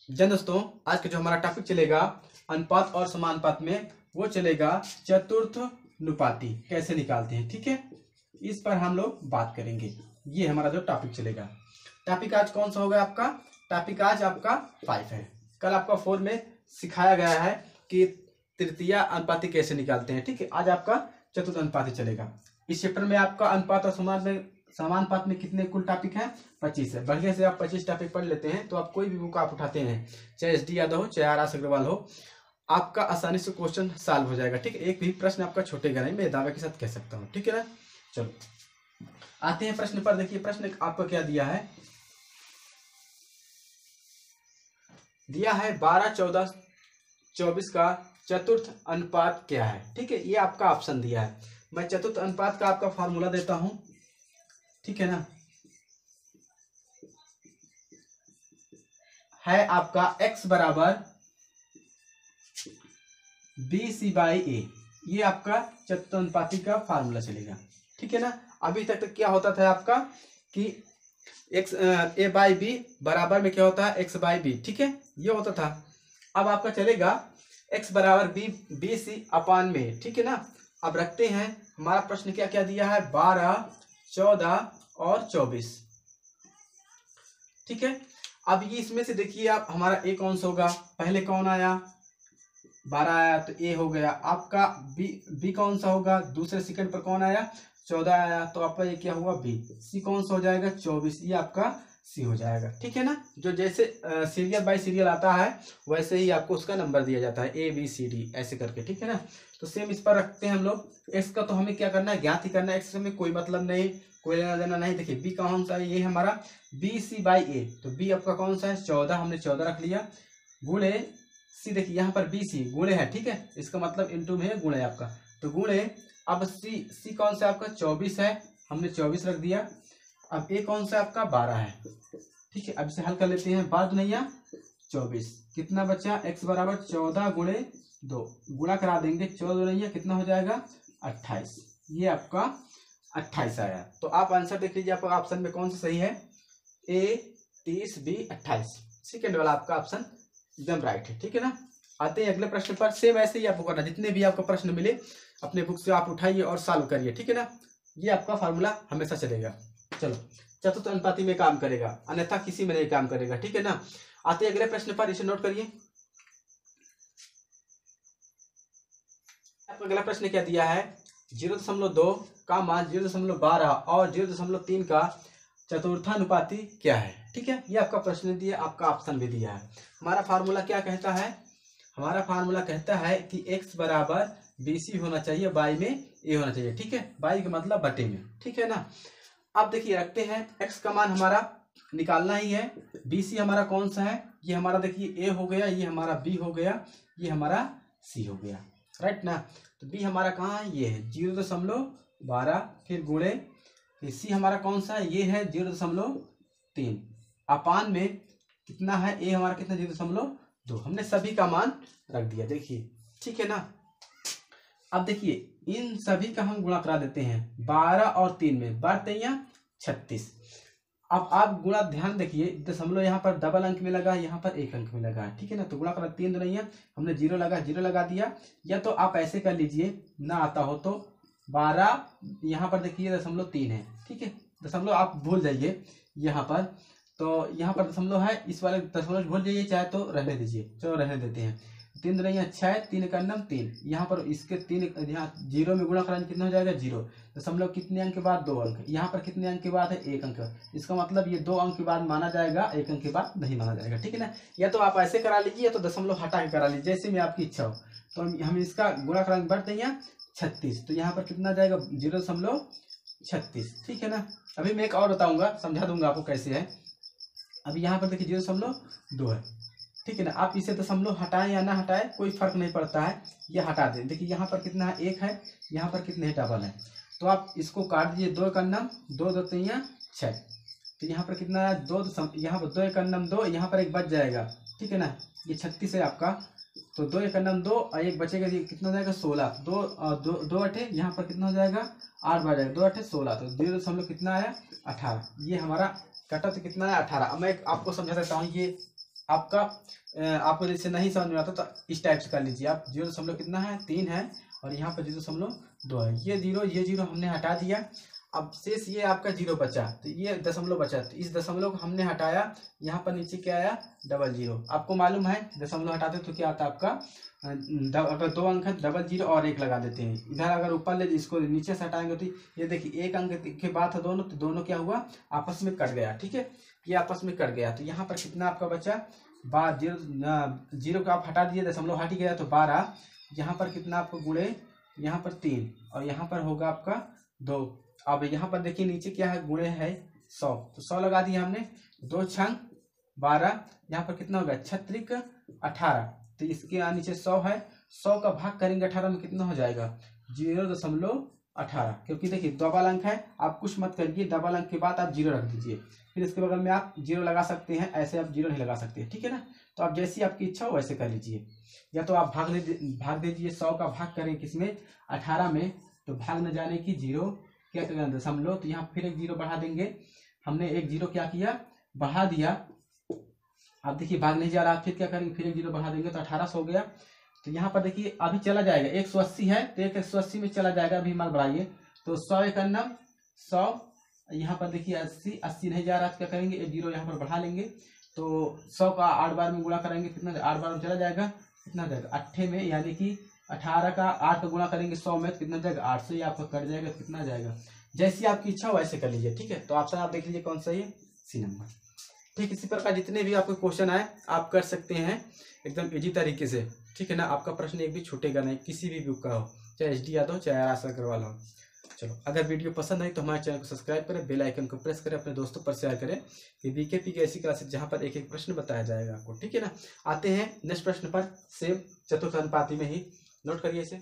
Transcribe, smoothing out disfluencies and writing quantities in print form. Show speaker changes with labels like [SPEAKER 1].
[SPEAKER 1] जन दोस्तों, आज का जो हमारा टॉपिक चलेगा अनुपात और समानुपात में, वो चलेगा चतुर्थानुपाती कैसे निकालते हैं। ठीक है, इस पर हम लोग बात करेंगे। ये हमारा जो टॉपिक चलेगा। टॉपिक आज कौन सा होगा आपका? टॉपिक आज आपका 5 है। कल आपका 4 में सिखाया गया है कि तृतीय अनुपाती कैसे निकालते हैं। ठीक है, आज आपका चतुर्थ अनुपाती चलेगा। इस चैप्टर में आपका अनुपात और समानुपात में कितने कुल टॉपिक हैं? 25 है। बढ़िया से आप 25 टॉपिक पढ़ लेते हैं तो आप कोई भी बुक आप उठाते हैं, चाहे SD यादव हो चाहे RS अग्रवाल हो, आपका आसानी से क्वेश्चन सॉल्व हो जाएगा। ठीक है, एक भी प्रश्न आपका छूटेगा नहीं, मैं दावे के साथ कह सकता हूँ। ठीक है ना, चलो आते हैं प्रश्न पर। देखिए प्रश्न आपको क्या दिया है। दिया है 12, 14, 24 का चतुर्थ अनुपात क्या है। ठीक है, ये आपका ऑप्शन दिया है। मैं चतुर्थ अनुपात का आपका फॉर्मूला देता हूं। ठीक है ना, है आपका x बराबर BC/A। ये आपका चतुर्थ अनुपाती का फार्मूला चलेगा। ठीक है ना, अभी तक क्या होता था आपका कि A/B बराबर में क्या होता है x/B। ठीक है, ये होता था। अब आपका चलेगा x बराबर BC अपान में। ठीक है ना, अब रखते हैं। हमारा प्रश्न क्या क्या दिया है? 12, 14 और 24। ठीक है, अब ये इसमें से देखिए आप, हमारा A कौन सा होगा? पहले कौन आया? 12 आया तो A हो गया आपका। B कौन सा होगा? दूसरे सेकंड पर कौन आया? 14 आया तो आपका ये क्या हुआ? B। C कौन सा हो जाएगा? 24। ये आपका C हो जाएगा। ठीक है ना, जो जैसे सीरियल बाय सीरियल आता है वैसे ही आपको उसका नंबर दिया जाता है, ABCD ऐसे करके। ठीक है ना, तो सेम इस पर रखते हैं हम लोग। x का तो हमें क्या करना है? ज्ञात ही करना है। x में कोई मतलब नहीं, कोई लेना देना नहीं। देखिए B कौन सा है? ये हमारा BC/A। तो B आपका कौन सा है? 14। हमने 14 रख लिया। गुणे C, देखिए यहाँ पर BC गुणे है। ठीक है, इसका मतलब इंटू में है, गुणे आपका। तो गुणे अब C कौन सा आपका? 24 है। हमने 24 रख दिया। अब A कौन सा आपका? 12 है। ठीक है, अब इसे हल कर लेते हैं। 12 नहीं 24, कितना बचा? x बराबर 14 गुणे 2, गुणा करा देंगे। 14 नहीं कितना हो जाएगा? 28। ये आपका 28 आया। तो आप आंसर देख लीजिए, आपका ऑप्शन में कौन सा सही है? A 30, B 28। सेकेंड वाला आपका ऑप्शन एकदम राइट है। ठीक है ना, आते हैं अगले प्रश्न पर। सेम ऐसे ही आपको करना, जितने भी आपको प्रश्न मिले अपने बुक से आप उठाइए और सॉल्व करिए। ठीक है ना, ये आपका फार्मूला हमेशा चलेगा। चलो, चतुर्थ अनुपाती में काम करेगा, अन्यथा किसी में नहीं काम करेगा। ठीक है ना, आते अगले प्रश्न पर, इसे नोट करिए। आपका अगला प्रश्न क्या दिया है? 0.2 का मान 0.12 और 0.3 का चतुर्थानुपाती क्या है। ठीक है, ये आपका प्रश्न दिया, आपका ऑप्शन भी दिया है। हमारा फार्मूला क्या कहता है? हमारा फार्मूला कहता है कि x बराबर BC होना चाहिए, y में A होना चाहिए। ठीक है, y का मतलब बटे में। ठीक है ना, अब देखिए रखते हैं। x का मान हमारा निकालना ही है। BC हमारा कौन सा है? ये हमारा देखिए A हो गया, ये हमारा B हो गया, ये हमारा C हो गया। राइट ना, तो B हमारा कहाँ है? ये है 0.12। फिर गुणे, फिर C हमारा कौन सा है? ये है 0.3। अपान में कितना है? A हमारा कितना? 0.2। हमने सभी का मान रख दिया। देखिए ठीक है ना, अब देखिए इन सभी का हम गुणा करा देते हैं। 12 और 3 में 12 36। अब आप गुणा ध्यान देखिए, दशमलव यहाँ पर डबल अंक में लगा, यहाँ पर एक अंक में लगा है। ठीक है ना, तो गुणा करा 3 नहीं है, हमने 0 लगा दिया। या तो आप ऐसे कर लीजिए, ना आता हो तो 12 यहाँ पर देखिए 0.3 है। ठीक है, दशमलव आप भूल जाइए यहाँ पर, तो यहाँ पर दशमलव है, इस वाले दशमलव भूल जाइए, चाहे तो रहने दीजिए। चलो रहने देते हैं। 3 नहीं अच्छा है, 3 का नम 3। यहाँ पर इसके 3 यहाँ 0 में गुणा कराएंगे कितना हो जाएगा? 0। दशमलव कितने अंक के बाद? 2 अंक। यहाँ पर कितने अंक के बाद है? 1 अंक। इसका मतलब ये 2 अंक के बाद माना जाएगा, 1 अंक के बाद नहीं माना जाएगा। ठीक है ना, या तो आप ऐसे करा लीजिए, या तो दशमलव हटा के करा लीजिए, जैसे में आपकी इच्छा हो। तो हम इसका गुणा कराएंगे, बढ़ते हैं 36। तो यहाँ पर कितना जाएगा? 0.36। ठीक है ना, अभी मैं एक और बताऊंगा, समझा दूंगा आपको कैसे है। अभी यहाँ पर देखिए 0.2 है। ठीक है ना, आप इसे दशमलव हटाएं या ना हटाएं कोई फर्क नहीं पड़ता है, ये हटा दें। देखिए यहाँ पर कितना है? 1 है, यहाँ पर कितने है? डबल है। तो आप इसको काट दीजिए। 2 का नम 2, 2 3 6। तो यहाँ पर कितना है? 2, यहाँ पर 2 का नम 2, यहाँ पर एक बच जाएगा। ठीक है ना, ये 36 है आपका। तो 2 का नम 2 और एक बचेगा, ये कितना हो जाएगा? 16। 2 8, यहाँ पर कितना हो जाएगा? 8 बढ़ जाएगा। 2 8 16। तो 0 कितना आया? 18। ये हमारा कटा तो कितना है? 18। अब मैं आपको समझा देता हूँ। ये आपका आपको जैसे नहीं समझ में आता तो इस टाइप से कर लीजिए आप। 0 कितना है 3 है और यहाँ पर 0.2 है। ये जीरो हमने हटा दिया। अब शेष ये आपका 0 बचा, तो ये दशमलव बचा, तो इस दशमलव को हमने हटाया। यहाँ पर नीचे क्या आया 00। आपको मालूम है दशमलव हटाते तो क्या आता है आपका अगर 2 अंक है 00 और 1 लगा देते हैं। इधर अगर ऊपर ले इसको नीचे से हटाएंगे तो ये देखिए 1 अंक के बाद था दोनों, तो दोनों क्या हुआ आपस में कट गया। ठीक है, ये आपस में कट गया। तो यहाँ पर कितना आपका बचा 12, 0 का आप हटा दिए, दशमलव हट गया तो 12। यहाँ पर कितना आपको गुणे, यहाँ पर 3 और यहाँ पर होगा आपका 2। अब यहाँ पर देखिए नीचे क्या है गुणे है 100, तो 100 लगा दिया हमने। 2 छंग 12, यहाँ पर कितना होगा 6 18, तो इसके नीचे 100 है। 100 का भाग करेंगे 18 में कितना हो जाएगा 0.18, क्योंकि देखिए डबल अंक है। आप कुछ मत करिए, डबल अंक के बाद आप 0 रख दीजिए, फिर इसके बगल में आप 0 लगा सकते हैं, ऐसे आप 0 नहीं लगा सकते। ठीक है ना, तो आप जैसी आपकी इच्छा हो वैसे कर लीजिए। या तो आप भाग दीजिए, 100 का भाग करें किसमें 18 में, तो भाग न जाने की 0 क्या करेंगे दशमलव, तो यहाँ फिर एक 0 बढ़ा देंगे। हमने एक 0 क्या किया बढ़ा दिया। अब देखिए भाग नहीं जा रहा, फिर क्या करेंगे फिर एक 0 बढ़ा देंगे तो 1800 हो गया। तो यहाँ पर देखिए अभी चला जाएगा 180 है तो 180 में चला जाएगा। अभी मान बढ़ाइए तो 100 1 100, यहाँ पर देखिए 80 नहीं जा रहा, क्या करेंगे एक 0 यहाँ पर बढ़ा लेंगे। तो 100 का 8 बार में गुणा करेंगे कितना 8 बार में चला जाएगा, कितना जाएगा 8 में, यानी कि 18 का 8 का गुणा करेंगे 100 में, कितना जाएगा 800। ये आपका कट जाएगा, कितना जाएगा जैसी आपकी इच्छा हो वैसे कर लीजिए। ठीक है, तो ऑप्शन आप देख लीजिए कौन सा है सी नंबर। ठीक, इसी प्रकार जितने भी आपके क्वेश्चन आए आप कर सकते हैं एकदम इजी तरीके से। ठीक है ना, आपका प्रश्न एक भी छूटेगा नहीं, किसी भी बुक का हो, चाहे HD यादव चाहे आर अग्रवाल हो। चलो, अगर वीडियो पसंद आई तो हमारे चैनल को सब्सक्राइब करें, बेल आइकन को प्रेस करें, अपने दोस्तों पर शेयर करें। ये BKP की ऐसी क्लासेस जहाँ पर एक एक प्रश्न बताया जाएगा आपको। ठीक है ना, आते हैं नेक्स्ट प्रश्न पर, सेम चतुर्थ अनुपाती में ही। नोट करिए इसे।